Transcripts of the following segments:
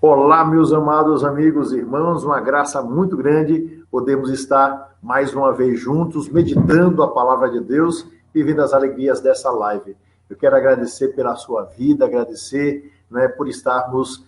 Olá, meus amados amigos e irmãos, uma graça muito grande podemos estar mais uma vez juntos, meditando a palavra de Deus, vivendo as alegrias dessa live. Eu quero agradecer pela sua vida, agradecer, né, por estarmos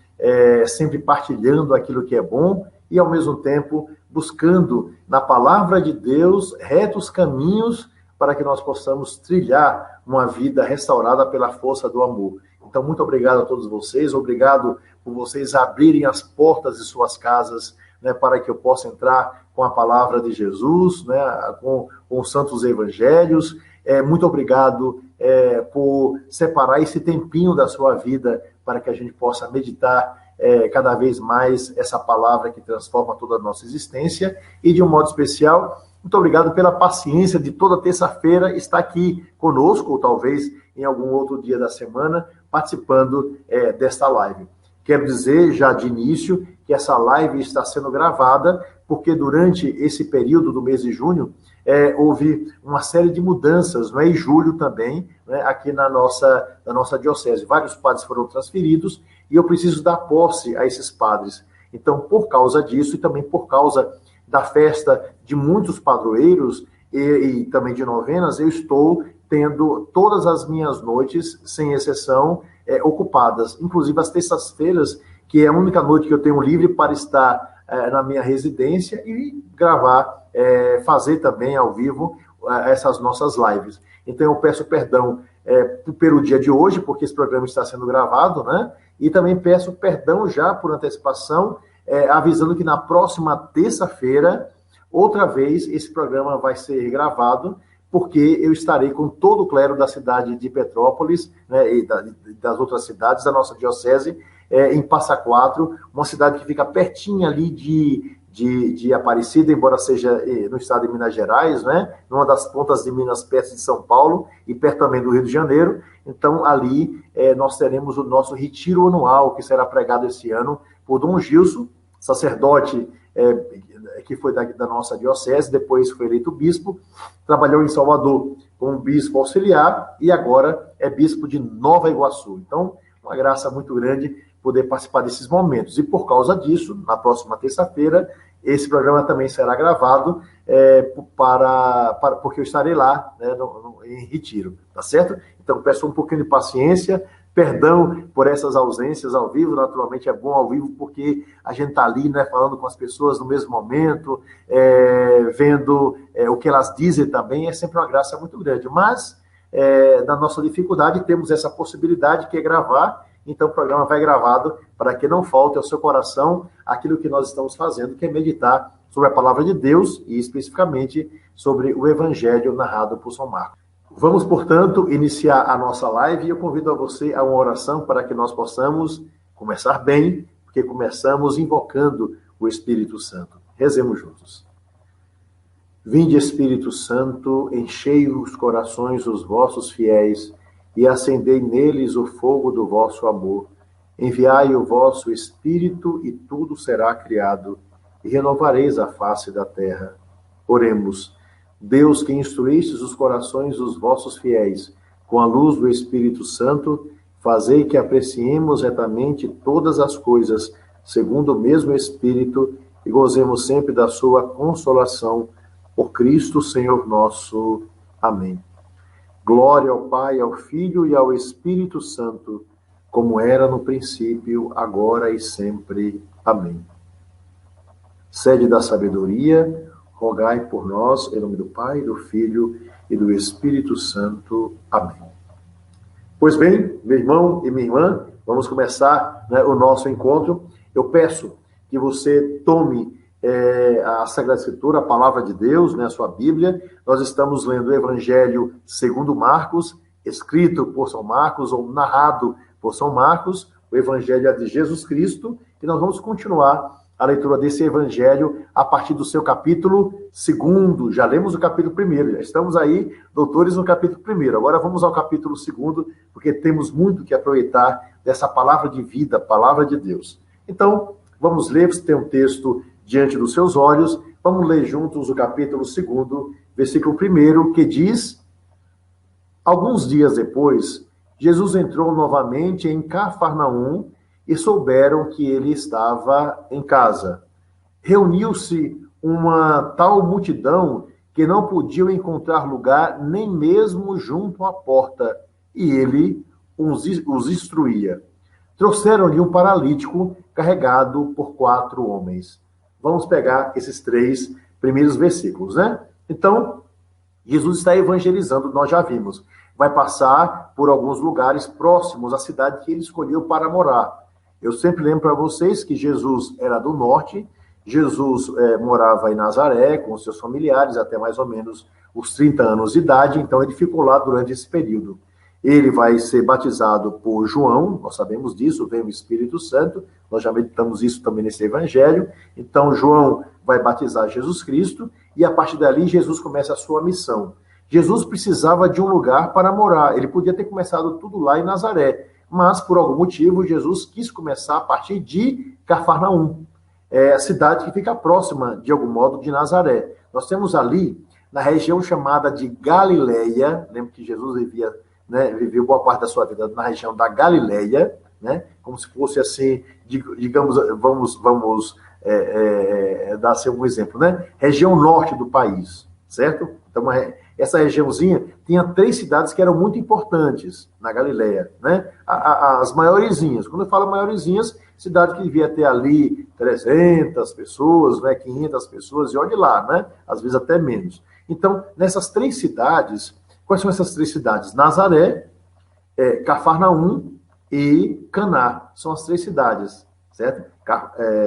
sempre partilhando aquilo que é bom e, ao mesmo tempo, buscando na palavra de Deus retos caminhos para que nós possamos trilhar uma vida restaurada pela força do amor. Então, muito obrigado a todos vocês, obrigado por vocês abrirem as portas de suas casas, né, para que eu possa entrar com a palavra de Jesus, né, com os santos evangelhos. Muito obrigado por separar esse tempinho da sua vida para que a gente possa meditar cada vez mais essa palavra que transforma toda a nossa existência. E, de um modo especial, muito obrigado pela paciência de toda terça-feira estar aqui conosco, ou talvez em algum outro dia da semana, participando desta live. Quero dizer, já de início, que essa live está sendo gravada, porque durante esse período do mês de junho, houve uma série de mudanças, não é? Em julho também, né, aqui na nossa diocese. Vários padres foram transferidos e eu preciso dar posse a esses padres. Então, por causa disso e também por causa da festa de muitos padroeiros e também de novenas, eu estou tendo todas as minhas noites, sem exceção, ocupadas. Inclusive as terças-feiras, que é a única noite que eu tenho livre para estar na minha residência e gravar, fazer também ao vivo essas nossas lives. Então eu peço perdão pelo dia de hoje, porque esse programa está sendo gravado, né? E também peço perdão já por antecipação, avisando que na próxima terça-feira, outra vez, esse programa vai ser gravado, porque eu estarei com todo o clero da cidade de Petrópolis, né, e das outras cidades da nossa diocese, em Passa Quatro, uma cidade que fica pertinho ali de Aparecida, embora seja no estado de Minas Gerais, né, numa das pontas de Minas, perto de São Paulo e perto também do Rio de Janeiro. Então, ali nós teremos o nosso retiro anual, que será pregado esse ano por Dom Gilson, sacerdote que foi da nossa diocese, depois foi eleito bispo, trabalhou em Salvador como bispo auxiliar e agora é bispo de Nova Iguaçu. Então, uma graça muito grande poder participar desses momentos. E por causa disso, na próxima terça-feira, esse programa também será gravado porque eu estarei lá, né, em retiro, tá certo? Então, peço um pouquinho de paciência, perdão por essas ausências ao vivo. Naturalmente é bom ao vivo porque a gente está ali, né, falando com as pessoas no mesmo momento, vendo o que elas dizem também, é sempre uma graça muito grande. Mas, na nossa dificuldade, temos essa possibilidade que é gravar, então o programa vai gravado para que não falte ao seu coração aquilo que nós estamos fazendo, que é meditar sobre a palavra de Deus e especificamente sobre o Evangelho narrado por São Marcos. Vamos, portanto, iniciar a nossa live e eu convido a você a uma oração para que nós possamos começar bem, porque começamos invocando o Espírito Santo. Rezemos juntos. Vinde, Espírito Santo, enchei os corações dos vossos fiéis e acendei neles o fogo do vosso amor. Enviai o vosso Espírito e tudo será criado e renovareis a face da terra. Oremos. Deus, que instruístes os corações dos vossos fiéis com a luz do Espírito Santo, fazei que apreciemos retamente todas as coisas, segundo o mesmo Espírito, e gozemos sempre da sua consolação. Por Cristo, Senhor nosso. Amém. Glória ao Pai, ao Filho e ao Espírito Santo, como era no princípio, agora e sempre. Amém. Sede da sabedoria, rogai por nós, em nome do Pai, do Filho e do Espírito Santo. Amém. Pois bem, meu irmão e minha irmã, vamos começar, né, o nosso encontro. Eu peço que você tome a Sagrada Escritura, a Palavra de Deus, né, a sua Bíblia. Nós estamos lendo o Evangelho segundo Marcos, escrito por São Marcos, ou narrado por São Marcos. O Evangelho é de Jesus Cristo, e nós vamos continuar a leitura desse Evangelho a partir do seu capítulo 2. Já lemos o capítulo 1, já estamos aí, doutores, no capítulo 1. Agora vamos ao capítulo 2, porque temos muito que aproveitar dessa palavra de vida, palavra de Deus. Então, vamos ler, você tem um texto diante dos seus olhos, vamos ler juntos o capítulo 2, versículo 1, que diz: Alguns dias depois, Jesus entrou novamente em Cafarnaum, e souberam que ele estava em casa. Reuniu-se uma tal multidão que não podiam encontrar lugar nem mesmo junto à porta, e ele os instruía. Trouxeram-lhe um paralítico carregado por 4 homens. Vamos pegar esses 3 primeiros versículos, né? Então, Jesus está evangelizando, nós já vimos. Vai passar por alguns lugares próximos à cidade que ele escolheu para morar. Eu sempre lembro para vocês que Jesus era do norte, Jesus morava em Nazaré com seus familiares até mais ou menos os 30 anos de idade, então ele ficou lá durante esse período. Ele vai ser batizado por João, nós sabemos disso, vem o Espírito Santo, nós já meditamos isso também nesse evangelho. Então João vai batizar Jesus Cristo e a partir dali Jesus começa a sua missão. Jesus precisava de um lugar para morar, ele podia ter começado tudo lá em Nazaré, mas por algum motivo Jesus quis começar a partir de Cafarnaum, a cidade que fica próxima, de algum modo, de Nazaré. Nós temos ali, na região chamada de Galileia, lembra que Jesus viveu boa parte da sua vida na região da Galileia, né? Como se fosse assim, digamos, vamos dar assim, um exemplo, né? Região norte do país, certo? Então, essa regiãozinha tinha 3 cidades que eram muito importantes na Galileia, né? As maiorzinhas. Quando eu falo maiorzinhas, cidade que devia ter ali 300 pessoas, né? 500 pessoas, e olhe lá, né? Às vezes até menos. Então, nessas 3 cidades, quais são essas 3 cidades? Nazaré, Cafarnaum e Caná. São as 3 cidades, certo?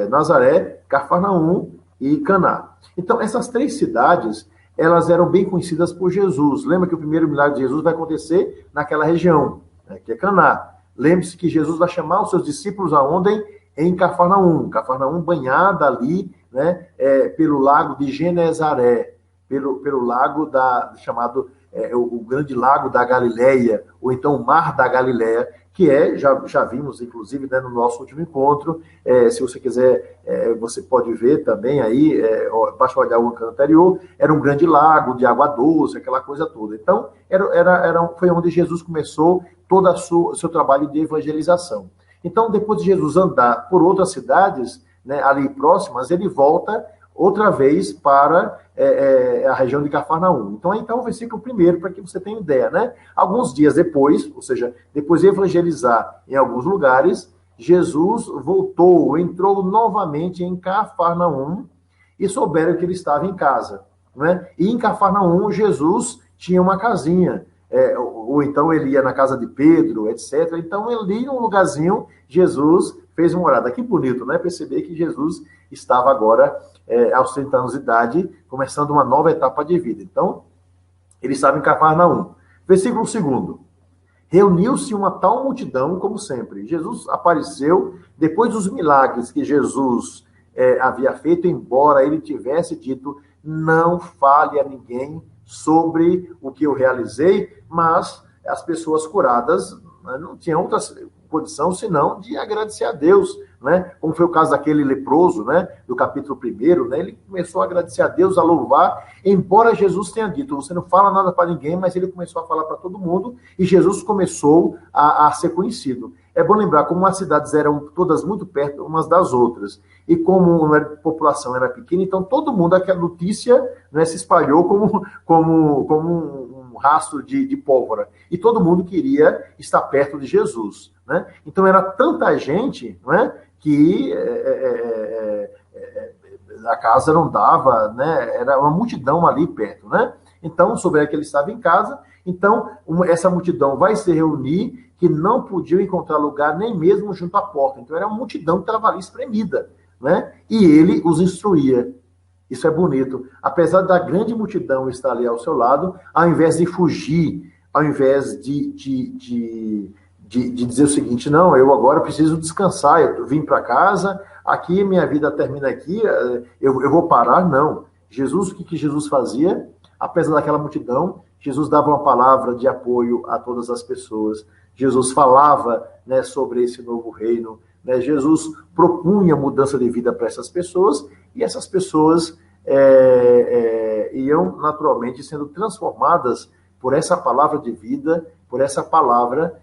Nazaré, Cafarnaum e Caná. Então, essas 3 cidades, elas eram bem conhecidas por Jesus. Lembra que o primeiro milagre de Jesus vai acontecer naquela região, né, que é Caná. Lembre-se que Jesus vai chamar os seus discípulos aonde? Em Cafarnaum. Cafarnaum banhada ali, né, pelo lago de Genezaré, pelo lago chamado o grande lago da Galileia, ou então o mar da Galileia, que já vimos, inclusive, né, no nosso último encontro. Se você quiser, você pode ver também aí, basta olhar o encontro anterior, era um grande lago de água doce, aquela coisa toda. Então, foi onde Jesus começou todo o seu trabalho de evangelização. Então, depois de Jesus andar por outras cidades, né, ali próximas, ele volta outra vez para a região de Cafarnaum. Então, aí está o versículo 1, para que você tenha ideia, né? Alguns dias depois, ou seja, depois de evangelizar em alguns lugares, Jesus entrou novamente em Cafarnaum e souberam que ele estava em casa, né? E em Cafarnaum, Jesus tinha uma casinha, ou então ele ia na casa de Pedro, etc. Então, ali num lugarzinho, Jesus fez uma morada. Que bonito, né? Perceber que Jesus estava agora, aos 30 anos de idade, começando uma nova etapa de vida. Então, ele estava em Cafarnaum. Versículo 2. Reuniu-se uma tal multidão como sempre. Jesus apareceu, depois dos milagres que Jesus havia feito, embora ele tivesse dito, não fale a ninguém sobre o que eu realizei, mas as pessoas curadas, né, não tinham outra condição senão de agradecer a Deus, né? Como foi o caso daquele leproso, né? Do capítulo 1, né? Ele começou a agradecer a Deus, a louvar, embora Jesus tenha dito, você não fala nada para ninguém, mas ele começou a falar para todo mundo, e Jesus começou a ser conhecido. É bom lembrar como as cidades eram todas muito perto umas das outras, e como a população era pequena, então todo mundo, aquela notícia, né, se espalhou como um rastro de pólvora, e todo mundo queria estar perto de Jesus, né? Então era tanta gente, né, que a casa não dava, né? Era uma multidão ali perto, né? Então souberam que ele estava em casa, então essa multidão vai se reunir, que não podiam encontrar lugar nem mesmo junto à porta. Então era uma multidão que estava ali espremida, né? E ele os instruía. Isso é bonito. Apesar da grande multidão estar ali ao seu lado, ao invés de fugir, ao invés de dizer o seguinte, não, eu agora preciso descansar, eu vim para casa, aqui minha vida termina aqui, eu vou parar, não. Jesus, o que Jesus fazia? Apesar daquela multidão, Jesus dava uma palavra de apoio a todas as pessoas. Jesus falava, né, sobre esse novo reino, né? Jesus propunha mudança de vida para essas pessoas, e essas pessoas iam naturalmente sendo transformadas por essa palavra de vida, por essa palavra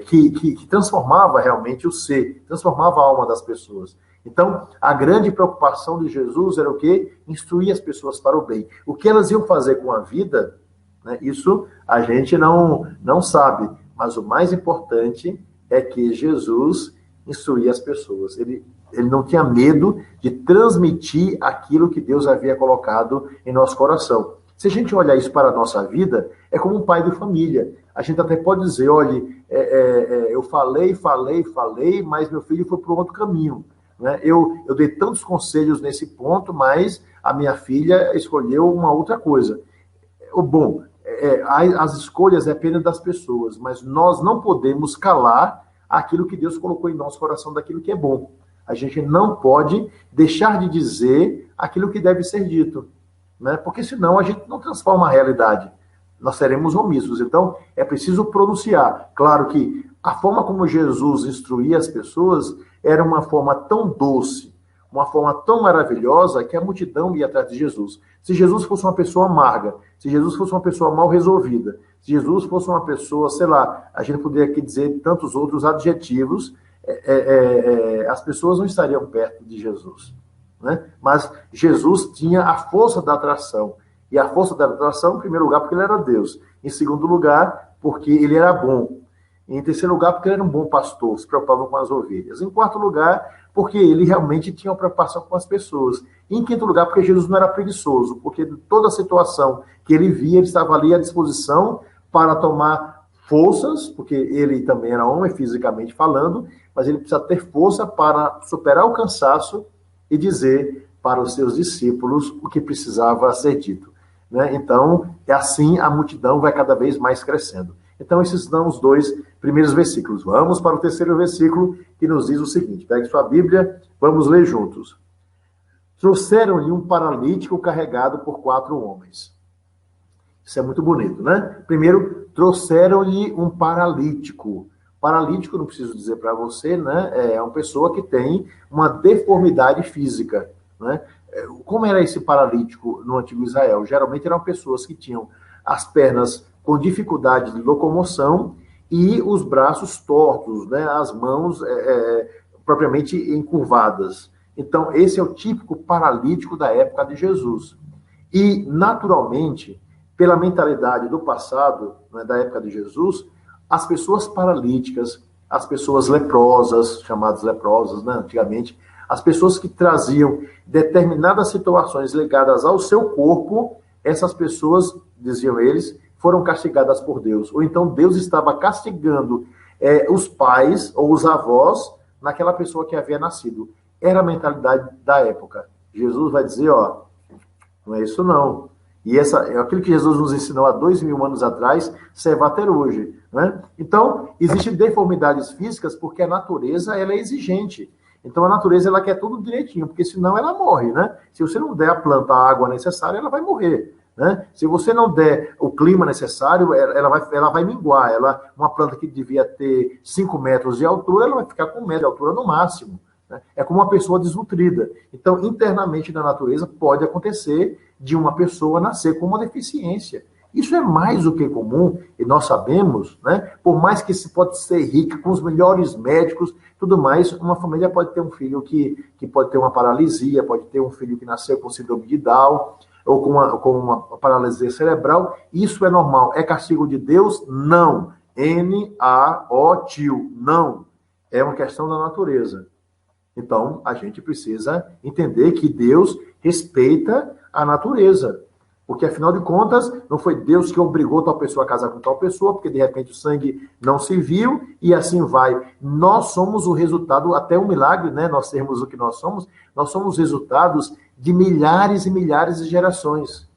que transformava realmente o ser, transformava a alma das pessoas. Então, a grande preocupação de Jesus era o quê? Instruir as pessoas para o bem. O que elas iam fazer com a vida, né, isso a gente não sabe. Mas o mais importante é que Jesus instruía as pessoas. Ele não tinha medo de transmitir aquilo que Deus havia colocado em nosso coração. Se a gente olhar isso para a nossa vida, é como um pai de família. A gente até pode dizer, olha, eu falei, mas meu filho foi para um outro caminho. Né? Eu dei tantos conselhos nesse ponto, mas a minha filha escolheu uma outra coisa. Bom, as escolhas dependem das pessoas, mas nós não podemos calar aquilo que Deus colocou em nosso coração daquilo que é bom. A gente não pode deixar de dizer aquilo que deve ser dito, né? Porque senão a gente não transforma a realidade. Nós seremos omissos. Então, é preciso pronunciar. Claro que a forma como Jesus instruía as pessoas era uma forma tão doce, uma forma tão maravilhosa, que a multidão ia atrás de Jesus. Se Jesus fosse uma pessoa amarga, se Jesus fosse uma pessoa mal resolvida, se Jesus fosse uma pessoa, sei lá, a gente poderia aqui dizer tantos outros adjetivos, as pessoas não estariam perto de Jesus. Né? Mas Jesus tinha a força da atração. E a força da atração, em primeiro lugar, porque ele era Deus. Em segundo lugar, porque ele era bom. Em terceiro lugar, porque ele era um bom pastor, se preocupava com as ovelhas. Em quarto lugar, porque ele realmente tinha uma preocupação com as pessoas. E em quinto lugar, porque Jesus não era preguiçoso, porque toda a situação que ele via, ele estava ali à disposição para tomar forças, porque ele também era homem, fisicamente falando, mas ele precisa ter força para superar o cansaço e dizer para os seus discípulos o que precisava ser dito. Né? Então, assim a multidão vai cada vez mais crescendo. Então, esses são os dois primeiros versículos. Vamos para o terceiro versículo, que nos diz o seguinte. Pegue sua Bíblia, vamos ler juntos. Trouxeram-lhe um paralítico carregado por 4 homens. Isso é muito bonito, né? Primeiro, trouxeram-lhe um paralítico. Paralítico, não preciso dizer para você, né? É uma pessoa que tem uma deformidade física, né? Como era esse paralítico no antigo Israel? Geralmente eram pessoas que tinham as pernas com dificuldade de locomoção e os braços tortos, né? As mãos propriamente encurvadas. Então, esse é o típico paralítico da época de Jesus. E, naturalmente, pela mentalidade do passado, né, da época de Jesus, as pessoas paralíticas, as pessoas leprosas, chamadas leprosas, né, antigamente, as pessoas que traziam determinadas situações ligadas ao seu corpo, essas pessoas, diziam eles, foram castigadas por Deus. Ou então Deus estava castigando os pais ou os avós naquela pessoa que havia nascido. Era a mentalidade da época. Jesus vai dizer, ó, não é isso não. E aquilo que Jesus nos ensinou há 2000 anos atrás, serve até hoje. Né? Então, existem deformidades físicas porque a natureza ela é exigente. Então, a natureza ela quer tudo direitinho, porque senão ela morre. Né? Se você não der à planta a água necessária, ela vai morrer. Né? Se você não der o clima necessário, ela vai minguar. Uma planta que devia ter 5 metros de altura, ela vai ficar com 1 metro de altura no máximo. Né? É como uma pessoa desnutrida. Então, internamente na natureza, pode acontecer de uma pessoa nascer com uma deficiência. Isso é mais do que comum, e nós sabemos, né? Por mais que se pode ser rica, com os melhores médicos, tudo mais, uma família pode ter um filho que pode ter uma paralisia, pode ter um filho que nasceu com síndrome de Down, ou com uma paralisia cerebral. Isso é normal. É castigo de Deus? Não. N-A-O-T-I-O. Não. É uma questão da natureza. Então, a gente precisa entender que Deus respeita a natureza. Porque, afinal de contas, não foi Deus que obrigou tal pessoa a casar com tal pessoa, porque, de repente, o sangue não se viu, e assim vai. Nós somos o resultado, até um milagre, né? Nós sermos o que nós somos resultados de milhares e milhares de gerações.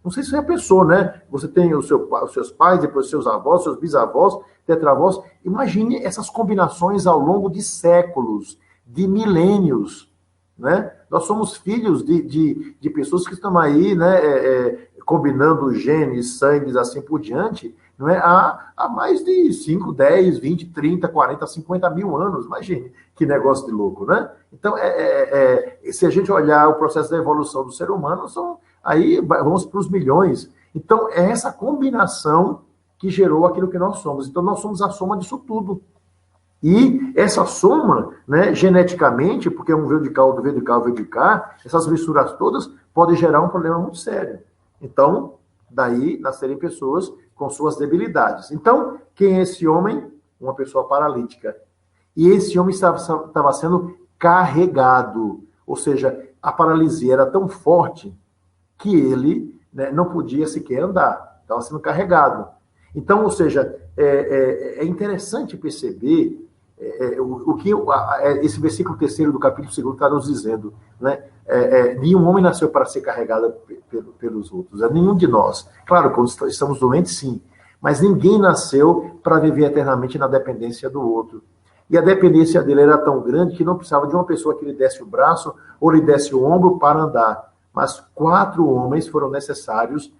Não sei se você pensou, né? Você tem os seus pais, depois os seus avós, seus bisavós, tetravós. Imagine essas combinações ao longo de séculos, de milênios, né? Nós somos filhos de pessoas que estão aí, né, combinando genes, sangues, assim por diante, não é? Há mais de 5, 10, 20, 30, 40, 50 mil anos. Imagine que negócio de louco, né? Então, se a gente olhar o processo da evolução do ser humano, aí vamos para os milhões. Então, é essa combinação que gerou aquilo que nós somos. Então, nós somos a soma disso tudo. E essa soma, né, geneticamente, porque um veio de cá, outro veio de cá, veio de cá, essas misturas todas podem gerar um problema muito sério. Então, daí nascerem pessoas com suas debilidades. Então, quem é esse homem? Uma pessoa paralítica. E esse homem estava sendo carregado. Ou seja, a paralisia era tão forte que ele, né, não podia sequer andar. Estava sendo carregado. Então, ou seja, é interessante perceber o que esse versículo 3º do capítulo 2 está nos dizendo, né? Nenhum homem nasceu para ser carregado pelos outros, nenhum de nós. Claro, quando estamos doentes, sim, mas ninguém nasceu para viver eternamente na dependência do outro. E a dependência dele era tão grande que não precisava de uma pessoa que lhe desse o braço ou lhe desse o ombro para andar. Mas 4 homens foram necessários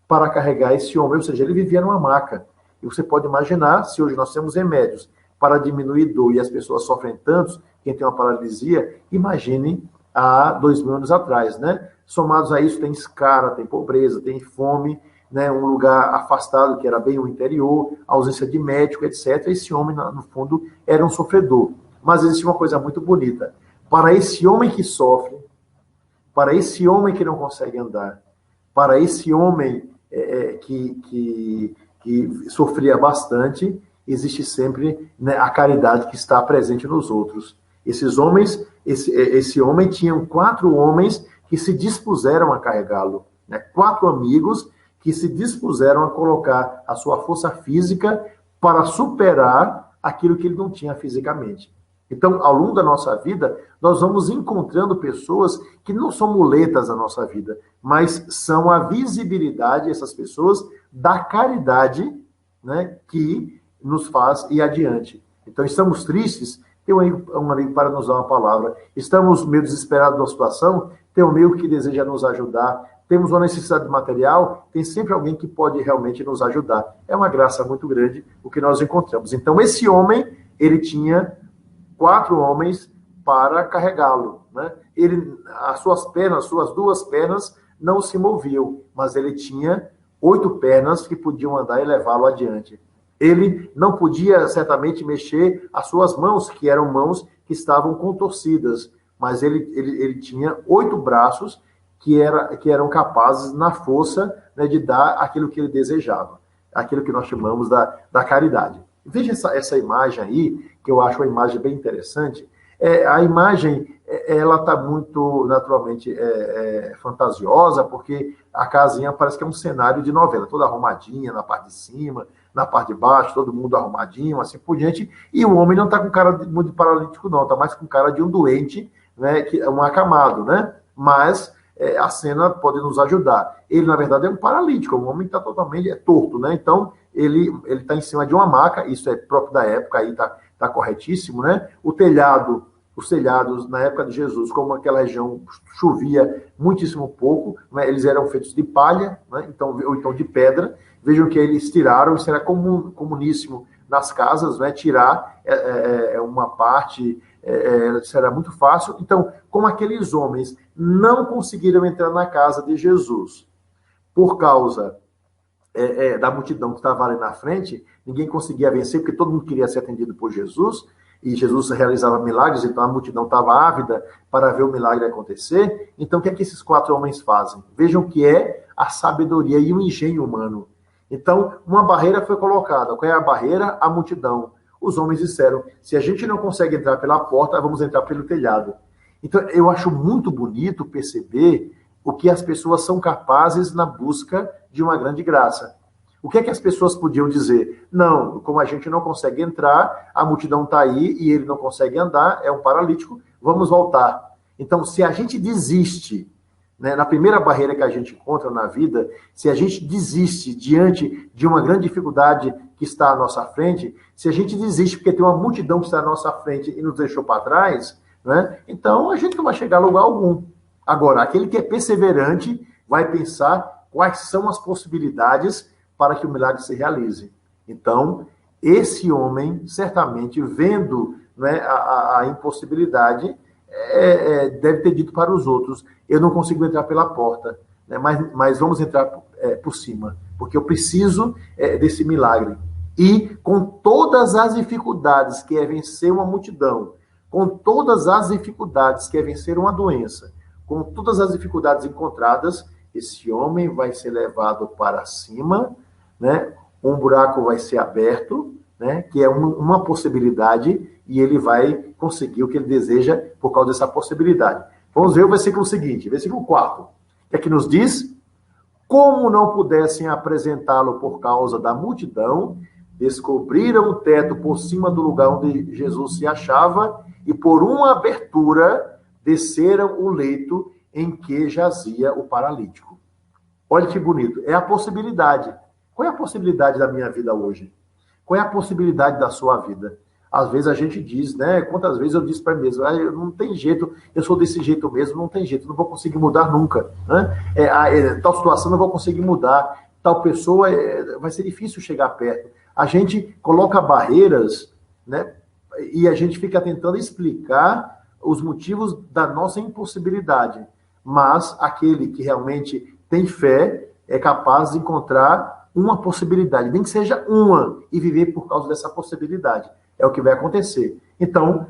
para carregar esse homem, ou seja, ele vivia numa maca. E você pode imaginar, se hoje nós temos remédios para diminuir dor e as pessoas sofrem tanto, quem tem uma paralisia, imagine há 2000 anos atrás, né? Somados a isso, tem escara, tem pobreza, tem fome, né? Um lugar afastado, que era bem o interior, ausência de médico, etc. Esse homem, no fundo, era um sofredor. Mas existe uma coisa muito bonita. Para esse homem que sofre, para esse homem que não consegue andar, para esse homem que sofria bastante, existe sempre, né, a caridade que está presente nos outros. Esses homens, esse homem tinha 4 homens que se dispuseram a carregá-lo, né? 4 amigos que se dispuseram a colocar a sua força física para superar aquilo que ele não tinha fisicamente. Então, ao longo da nossa vida, nós vamos encontrando pessoas que não são muletas na nossa vida, mas são a visibilidade, essas pessoas, da caridade, né, que nos faz ir adiante. Então, estamos tristes, tem um amigo para nos dar uma palavra. Estamos meio desesperados da situação, tem um amigo que deseja nos ajudar. Temos uma necessidade de material, tem sempre alguém que pode realmente nos ajudar. É uma graça muito grande o que nós encontramos. Então, esse homem, ele tinha 4 homens para carregá-lo, né? As suas 2 pernas não se moviam, mas ele tinha 8 pernas que podiam andar e levá-lo adiante. Ele não podia, certamente, mexer as suas mãos, que eram mãos que estavam contorcidas, mas ele tinha 8 braços que eram capazes, na força, né, de dar aquilo que ele desejava, aquilo que nós chamamos da caridade. Veja essa imagem aí, que eu acho uma imagem bem interessante. A imagem, ela está muito, naturalmente, fantasiosa, porque a casinha parece que é um cenário de novela, toda arrumadinha, na parte de cima, na parte de baixo, todo mundo arrumadinho, assim por diante, e o homem não está com cara muito paralítico, não, está mais com cara de um doente, né, um acamado, né? Mas a cena pode nos ajudar. Ele, na verdade, é um paralítico, o homem está totalmente torto, né? Então, ele está em cima de uma maca, isso é próprio da época, aí está corretíssimo, né? Os telhados, na época de Jesus, como aquela região chovia muitíssimo pouco, né? Eles eram feitos de palha, né? Ou então de pedra. Vejam que eles tiraram, isso era comuníssimo nas casas, né? Tirar uma parte, isso era muito fácil. Então, como aqueles homens não conseguiram entrar na casa de Jesus por causa da multidão que estava ali na frente, ninguém conseguia vencer, porque todo mundo queria ser atendido por Jesus, e Jesus realizava milagres, então a multidão estava ávida para ver o milagre acontecer. Então, o que é que esses 4 homens fazem? Vejam que é a sabedoria e o engenho humano. Então, uma barreira foi colocada. Qual é a barreira? A multidão. Os homens disseram, se a gente não consegue entrar pela porta, vamos entrar pelo telhado. Então, eu acho muito bonito perceber o que as pessoas são capazes na busca de uma grande graça. O que é que as pessoas podiam dizer? Não, como a gente não consegue entrar, a multidão está aí e ele não consegue andar, é um paralítico, vamos voltar. Então, se a gente desiste, né, na primeira barreira que a gente encontra na vida, se a gente desiste diante de uma grande dificuldade que está à nossa frente, se a gente desiste porque tem uma multidão que está à nossa frente e nos deixou para trás, né, então a gente não vai chegar a lugar algum. Agora, aquele que é perseverante vai pensar quais são as possibilidades para que o milagre se realize. Então, esse homem, certamente, vendo, né, a impossibilidade, deve ter dito para os outros, eu não consigo entrar pela porta, né, mas vamos entrar por cima. porque eu preciso desse milagre. E com todas as dificuldades que é vencer uma multidão, com todas as dificuldades que é vencer uma doença, com todas as dificuldades encontradas, esse homem vai ser levado para cima, né? Um buraco vai ser aberto, né? Que é uma possibilidade, e ele vai conseguir o que ele deseja por causa dessa possibilidade. Vamos ver o versículo seguinte, versículo 4, que é que nos diz: como não pudessem apresentá-lo por causa da multidão, descobriram o teto por cima do lugar onde Jesus se achava, e por uma abertura desceram o leito em que jazia o paralítico. Olha que bonito, é a possibilidade. Qual é a possibilidade da minha vida hoje? Qual é a possibilidade da sua vida? Às vezes a gente diz, né? Quantas vezes eu disse para mim mesmo, não tem jeito, eu sou desse jeito mesmo, não tem jeito, não vou conseguir mudar nunca. Né? Tal situação não vou conseguir mudar, tal pessoa vai ser difícil chegar perto. A gente coloca barreiras, né? E a gente fica tentando explicar os motivos da nossa impossibilidade. Mas aquele que realmente tem fé é capaz de encontrar uma possibilidade, nem que seja uma, e viver por causa dessa possibilidade. É o que vai acontecer. Então,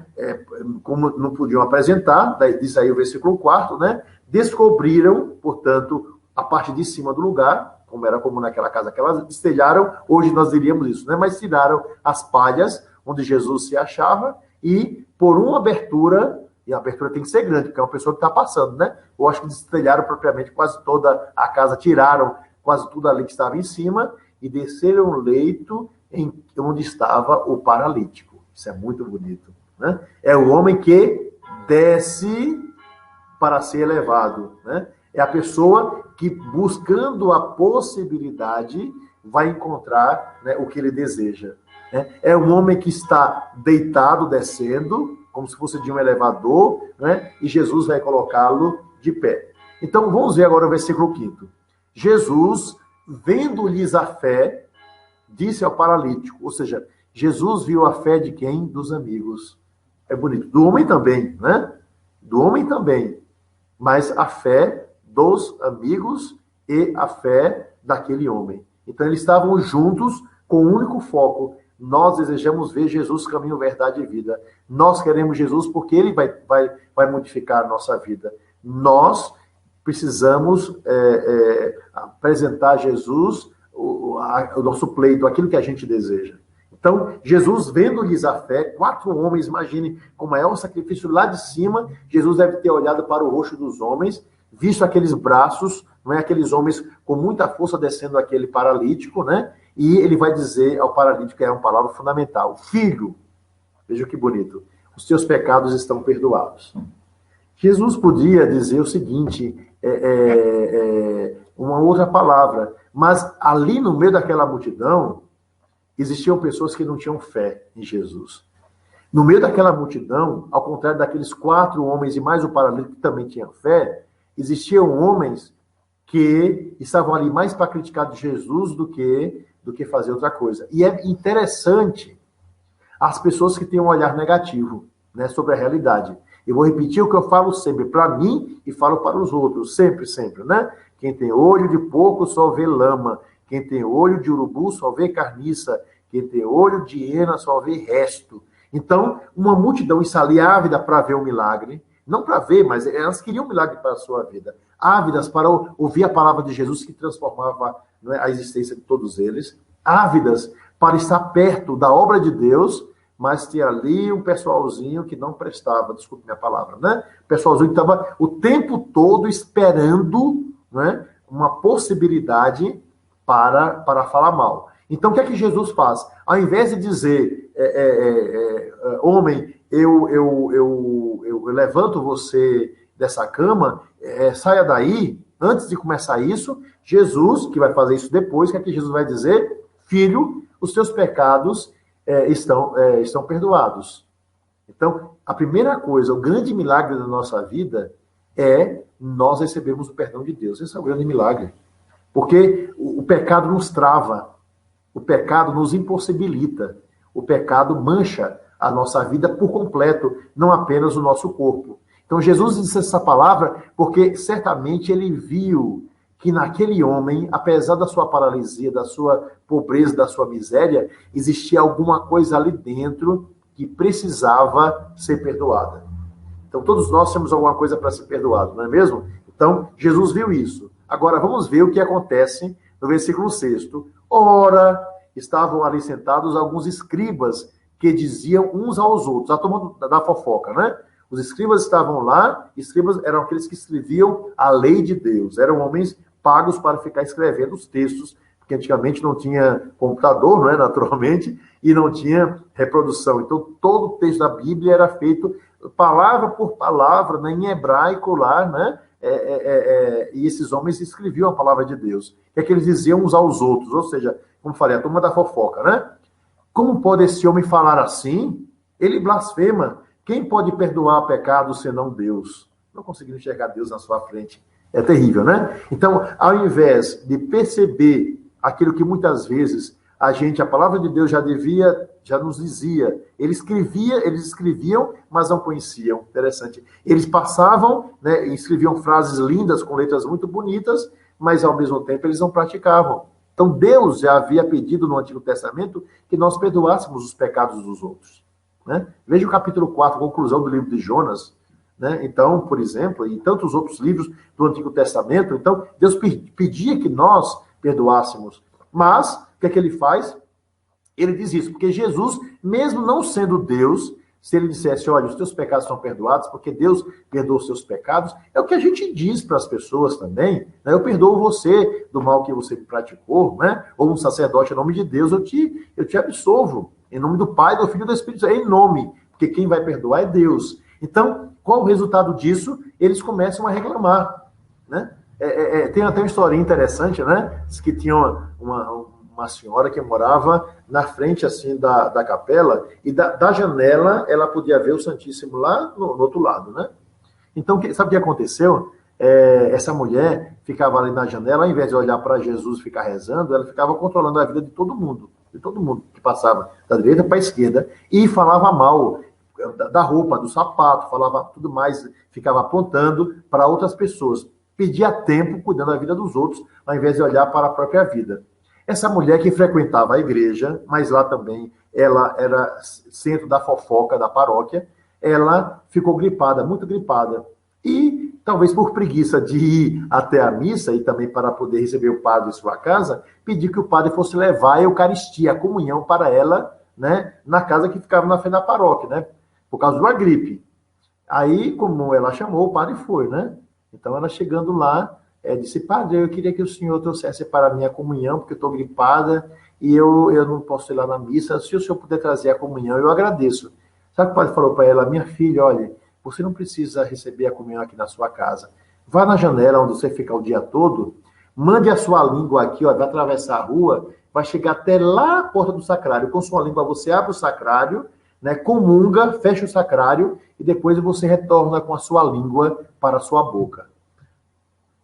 como não podiam apresentar, diz aí o versículo 4, né? Descobriram, portanto, a parte de cima do lugar, como era comum naquela casa, que elas destelharam, hoje nós diríamos isso, né? Mas tiraram as palhas onde Jesus se achava e por uma abertura, e a abertura tem que ser grande, porque é uma pessoa que está passando, né? Eu acho que destelharam propriamente quase toda a casa, tiraram quase tudo ali que estava em cima e desceram o leito onde estava o paralítico. Isso é muito bonito, né? É o homem que desce para ser elevado, né? É a pessoa que, buscando a possibilidade, vai encontrar, né, o que ele deseja. Né? É um homem que está deitado, descendo, como se fosse de um elevador, né? E Jesus vai colocá-lo de pé. Então, vamos ver agora o versículo 5. Jesus, vendo-lhes a fé, disse ao paralítico, ou seja, Jesus viu a fé de quem? Dos amigos. É bonito. Do homem também, né? Do homem também. Mas a fé dos amigos e a fé daquele homem. Então, eles estavam juntos com um único foco. Nós desejamos ver Jesus, caminho, verdade e vida. Nós queremos Jesus porque ele vai modificar a nossa vida. Nós precisamos apresentar a Jesus o nosso pleito, aquilo que a gente deseja. Então, Jesus, vendo-lhes a fé, 4 homens, imagine como é o sacrifício lá de cima, Jesus deve ter olhado para o rosto dos homens, visto aqueles braços, não é, aqueles homens com muita força descendo aquele paralítico, né? E ele vai dizer ao paralítico, que é uma palavra fundamental: filho, veja que bonito, os teus pecados estão perdoados. Jesus podia dizer o seguinte, uma outra palavra, mas ali no meio daquela multidão, existiam pessoas que não tinham fé em Jesus. No meio daquela multidão, ao contrário daqueles 4 homens e mais o paralítico que também tinham fé, existiam homens que estavam ali mais para criticar de Jesus do que fazer outra coisa. E é interessante as pessoas que têm um olhar negativo, né, sobre a realidade. Eu vou repetir o que eu falo sempre para mim e falo para os outros, sempre, sempre, né? Quem tem olho de porco só vê lama. Quem tem olho de urubu só vê carniça. Quem tem olho de hiena só vê resto. Então, uma multidão está ali ávida para ver o milagre. Não para ver, mas elas queriam um milagre para a sua vida. Ávidas para ouvir a palavra de Jesus que transformava, não é, a existência de todos eles. Ávidas para estar perto da obra de Deus, mas tinha ali um pessoalzinho que não prestava, desculpe minha palavra, né? O pessoalzinho que estava o tempo todo esperando, né, uma possibilidade para falar mal. Então, o que é que Jesus faz? Ao invés de dizer, homem, eu levanto você dessa cama, saia daí, antes de começar isso, Jesus, que vai fazer isso depois, o que é que Jesus vai dizer? Filho, os teus pecados estão perdoados. Então, a primeira coisa, o grande milagre da nossa vida é nós recebermos o perdão de Deus. Esse é o grande milagre. Porque o pecado nos trava, o pecado nos impossibilita, o pecado mancha a nossa vida por completo, não apenas o nosso corpo. Então, Jesus disse essa palavra porque certamente ele viu que naquele homem, apesar da sua paralisia, da sua pobreza, da sua miséria, existia alguma coisa ali dentro que precisava ser perdoada. Então, todos nós temos alguma coisa para ser perdoado, não é mesmo? Então, Jesus viu isso. Agora, vamos ver o que acontece no versículo 6. Ora, estavam ali sentados alguns escribas que diziam uns aos outros, a turma da fofoca, né? Os escribas estavam lá, escribas eram aqueles que escreviam a lei de Deus, eram homens pagos para ficar escrevendo os textos, porque antigamente não tinha computador, não é, naturalmente, e não tinha reprodução. Então, todo o texto da Bíblia era feito palavra por palavra, né, em hebraico lá, né? E esses homens escreviam a palavra de Deus. O que é que eles diziam uns aos outros? Ou seja, como falei, a turma da fofoca, né? Como pode esse homem falar assim? Ele blasfema. Quem pode perdoar pecados senão Deus? Não conseguindo enxergar Deus na sua frente. É terrível, né? Então, ao invés de perceber aquilo que muitas vezes a palavra de Deus já nos dizia. Eles escreviam, mas não conheciam. Interessante. Eles passavam, né, e escreviam frases lindas, com letras muito bonitas, mas ao mesmo tempo eles não praticavam. Então Deus já havia pedido no Antigo Testamento que nós perdoássemos os pecados dos outros. Né? Veja o capítulo 4, a conclusão do livro de Jonas. Né? Então, por exemplo, e tantos outros livros do Antigo Testamento. Então, Deus pedia que nós perdoássemos. Mas, o que é que ele faz? Ele diz isso, porque Jesus, mesmo não sendo Deus, se ele dissesse, olha, os teus pecados são perdoados, porque Deus perdoa os seus pecados, é o que a gente diz para as pessoas também, né? Eu perdoo você do mal que você praticou, né? Ou um sacerdote, em nome de Deus, eu te absolvo, em nome do Pai, do Filho e do Espírito Santo, em nome, porque quem vai perdoar é Deus. Então, qual o resultado disso? Eles começam a reclamar, né? Tem até uma história interessante, né? Diz que tinha uma senhora que morava na frente assim da capela, e da janela ela podia ver o Santíssimo lá no outro lado, né? Então, sabe o que aconteceu? Essa mulher ficava ali na janela, ao invés de olhar para Jesus e ficar rezando, ela ficava controlando a vida de todo mundo que passava da direita para a esquerda, e falava mal da roupa, do sapato, falava tudo mais, ficava apontando para outras pessoas. Perdia tempo cuidando da vida dos outros, ao invés de olhar para a própria vida. Essa mulher que frequentava a igreja, mas lá também ela era centro da fofoca da paróquia, ela ficou gripada, muito gripada. E, talvez por preguiça de ir até a missa e também para poder receber o padre em sua casa, pediu que o padre fosse levar a Eucaristia, a comunhão para ela, né, na casa que ficava na frente da paróquia, né, por causa de uma gripe. Aí, como ela chamou, o padre foi, né? Então, ela chegando lá, disse, padre, eu queria que o senhor trouxesse para a minha comunhão, porque eu estou gripada e eu não posso ir lá na missa. Se o senhor puder trazer a comunhão, eu agradeço. Sabe o que o padre falou para ela? Minha filha, olha, você não precisa receber a comunhão aqui na sua casa. Vá na janela onde você fica o dia todo, mande a sua língua aqui, ó, vai atravessar a rua, vai chegar até lá a porta do sacrário. Com sua língua você abre o sacrário, né, comunga, fecha o sacrário e depois você retorna com a sua língua para a sua boca.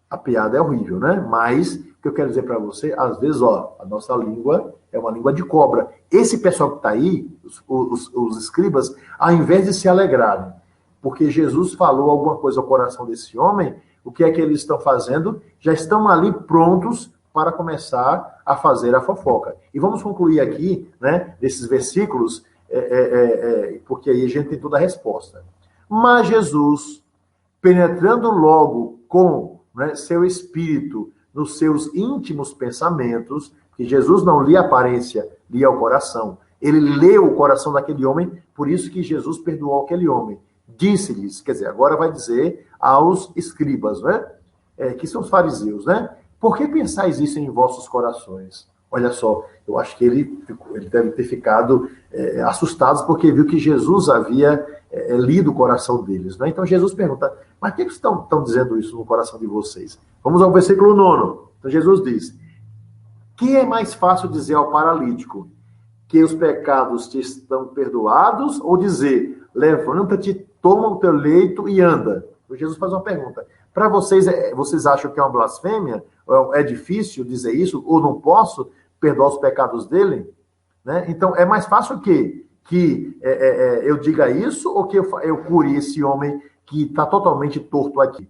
A piada é horrível, né? Mas o que eu quero dizer para você, às vezes, ó, a nossa língua é uma língua de cobra. Esse pessoal que está aí, os escribas, ao invés de se alegrarem, porque Jesus falou alguma coisa ao coração desse homem, o que é que eles estão fazendo? Já estão ali prontos para começar a fazer a fofoca. E vamos concluir aqui, né, desses versículos, porque aí a gente tem toda a resposta. Mas Jesus, penetrando logo com, né, seu espírito nos seus íntimos pensamentos, que Jesus não lia a aparência, lia o coração. Ele leu o coração daquele homem, por isso que Jesus perdoou aquele homem. Disse-lhes, quer dizer, agora vai dizer aos escribas, né, que são os fariseus, né? Por que pensais isso em vossos corações? Olha só, eu acho que ele deve ter ficado assustado porque viu que Jesus havia lido o coração deles. Né? Então Jesus pergunta, mas por que estão dizendo isso no coração de vocês? Vamos ao versículo 9. Então Jesus diz, que é mais fácil dizer ao paralítico que os pecados te estão perdoados ou dizer, levanta-te, toma o teu leito e anda? Então, Jesus faz uma pergunta. Para vocês, vocês acham que é uma blasfêmia? É difícil dizer isso? Ou não posso perdoar os pecados dele? Né? Então, é mais fácil que eu diga isso ou que eu cure esse homem que está totalmente torto aqui?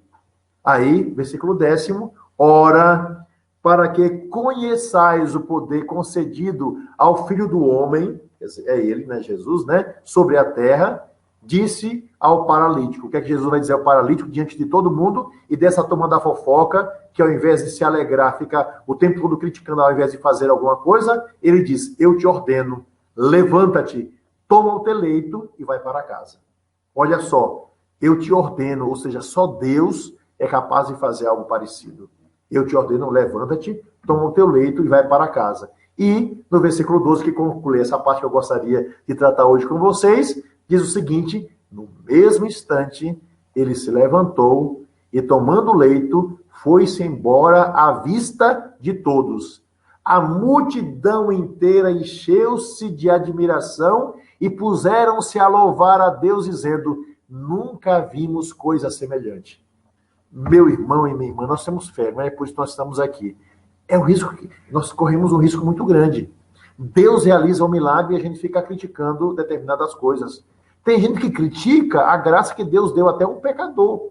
Aí, versículo 10, Ora, para que conheçais o poder concedido ao Filho do Homem, é ele, né, Jesus, né, sobre a terra, disse ao paralítico. O que é que Jesus vai dizer ao paralítico diante de todo mundo e dessa turma da fofoca, que ao invés de se alegrar, fica o tempo todo criticando ao invés de fazer alguma coisa, ele diz, eu te ordeno, levanta-te, toma o teu leito e vai para casa. Olha só, eu te ordeno, ou seja, só Deus é capaz de fazer algo parecido. Eu te ordeno, levanta-te, toma o teu leito e vai para casa. E no versículo 12, que conclui essa parte que eu gostaria de tratar hoje com vocês, diz o seguinte, no mesmo instante, ele se levantou e tomando o leito, foi-se embora à vista de todos. A multidão inteira encheu-se de admiração e puseram-se a louvar a Deus, dizendo, nunca vimos coisa semelhante. Meu irmão e minha irmã, nós temos fé, não é por isso que nós estamos aqui. É um risco que nós corremos um risco muito grande. Deus realiza um milagre e a gente fica criticando determinadas coisas. Tem gente que critica a graça que Deus deu até um pecador,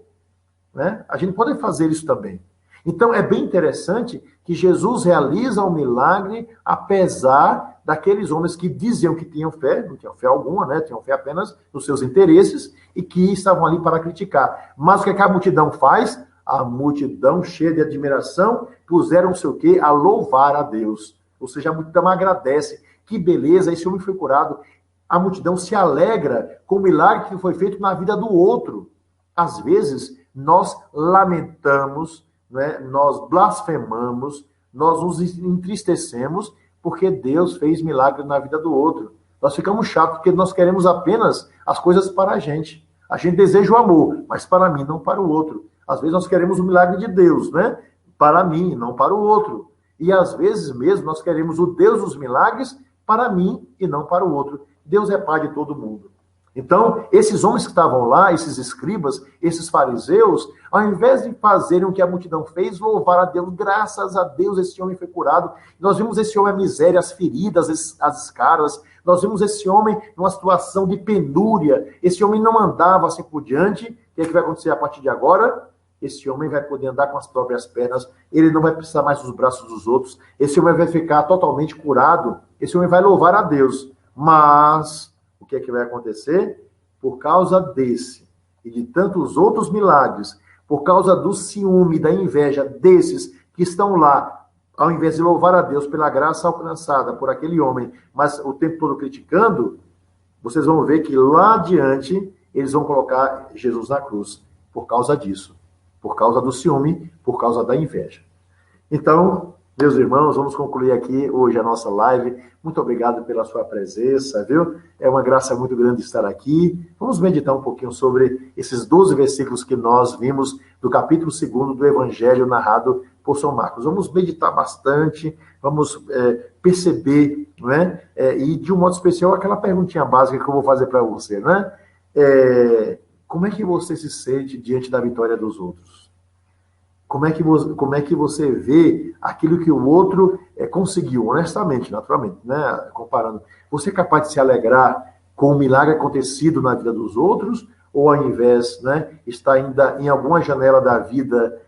né? A gente pode fazer isso também. Então, é bem interessante que Jesus realiza um milagre apesar daqueles homens que diziam que tinham fé, não tinham fé alguma, né? Tinham fé apenas nos seus interesses e que estavam ali para criticar. Mas o que a multidão faz? A multidão, cheia de admiração, puseram-se o quê? A louvar a Deus. Ou seja, a multidão agradece. Que beleza, esse homem foi curado. A multidão se alegra com o milagre que foi feito na vida do outro. Às vezes, nós lamentamos, né? Nós blasfemamos, nós nos entristecemos porque Deus fez milagre na vida do outro. Nós ficamos chatos porque nós queremos apenas as coisas para a gente. A gente deseja o amor, mas para mim, não para o outro. Às vezes nós queremos o milagre de Deus, né? Para mim, não para o outro. E às vezes mesmo nós queremos o Deus dos milagres para mim e não para o outro. Deus é pai de todo mundo. Então, esses homens que estavam lá, esses escribas, esses fariseus, ao invés de fazerem o que a multidão fez, louvar a Deus, graças a Deus esse homem foi curado. Nós vimos esse homem a miséria, as feridas, as escaras. Nós vimos esse homem numa situação de penúria. Esse homem não andava assim por diante. O que é que vai acontecer a partir de agora? Esse homem vai poder andar com as próprias pernas, ele não vai precisar mais dos braços dos outros, esse homem vai ficar totalmente curado, esse homem vai louvar a Deus. Mas o que é que vai acontecer? Por causa desse e de tantos outros milagres, por causa do ciúme, da inveja desses que estão lá, ao invés de louvar a Deus pela graça alcançada por aquele homem, mas o tempo todo criticando, vocês vão ver que lá adiante eles vão colocar Jesus na cruz, por causa disso, por causa do ciúme, por causa da inveja. Então, meus irmãos, vamos concluir aqui hoje a nossa live. Muito obrigado pela sua presença, viu? É uma graça muito grande estar aqui. Vamos meditar um pouquinho sobre esses 12 versículos que nós vimos do capítulo 2 do Evangelho narrado por São Marcos. Vamos meditar bastante, vamos perceber, não é? E de um modo especial, aquela perguntinha básica que eu vou fazer para você, né? Como é que você se sente diante da vitória dos outros? Como é que você vê aquilo que o outro conseguiu, honestamente, naturalmente, né? Comparando. Você é capaz de se alegrar com o milagre acontecido na vida dos outros? Ou ao invés, né, está ainda em alguma janela da vida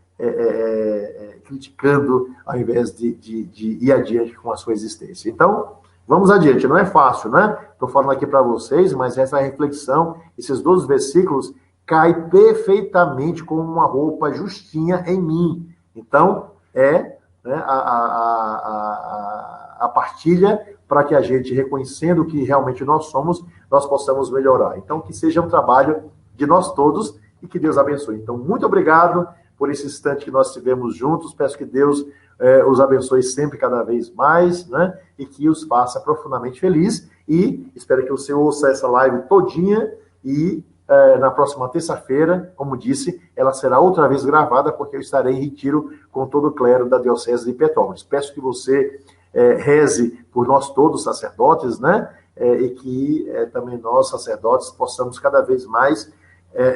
criticando, ao invés de ir adiante com a sua existência? Então, vamos adiante. Não é fácil, né? Estou falando aqui para vocês, mas essa reflexão, esses 12 versículos, cai perfeitamente como uma roupa justinha em mim. Então, né, a partilha para que a gente, reconhecendo o que realmente nós somos, nós possamos melhorar. Então, que seja um trabalho de nós todos e que Deus abençoe. Então, muito obrigado por esse instante que nós tivemos juntos. Peço que Deus os abençoe sempre, cada vez mais, né? E que os faça profundamente feliz. E espero que você ouça essa live todinha e na próxima terça-feira, como disse, ela será outra vez gravada, porque eu estarei em retiro com todo o clero da Diocese de Petrópolis. Peço que você reze por nós todos, sacerdotes, né? E que também nós, sacerdotes, possamos cada vez mais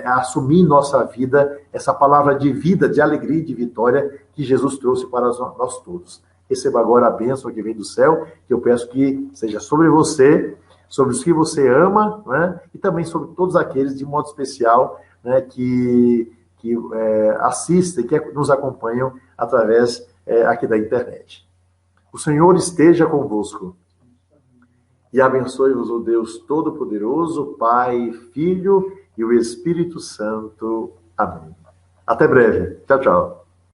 assumir em nossa vida essa palavra de vida, de alegria e de vitória que Jesus trouxe para nós todos. Receba agora a bênção que vem do céu, que eu peço que seja sobre você, sobre os que você ama, né? E também sobre todos aqueles, de modo especial, né, que que assistem, que nos acompanham através aqui da internet. O Senhor esteja convosco e abençoe-vos o Deus Todo-Poderoso, Pai, Filho e o Espírito Santo. Amém. Até breve. Tchau, tchau.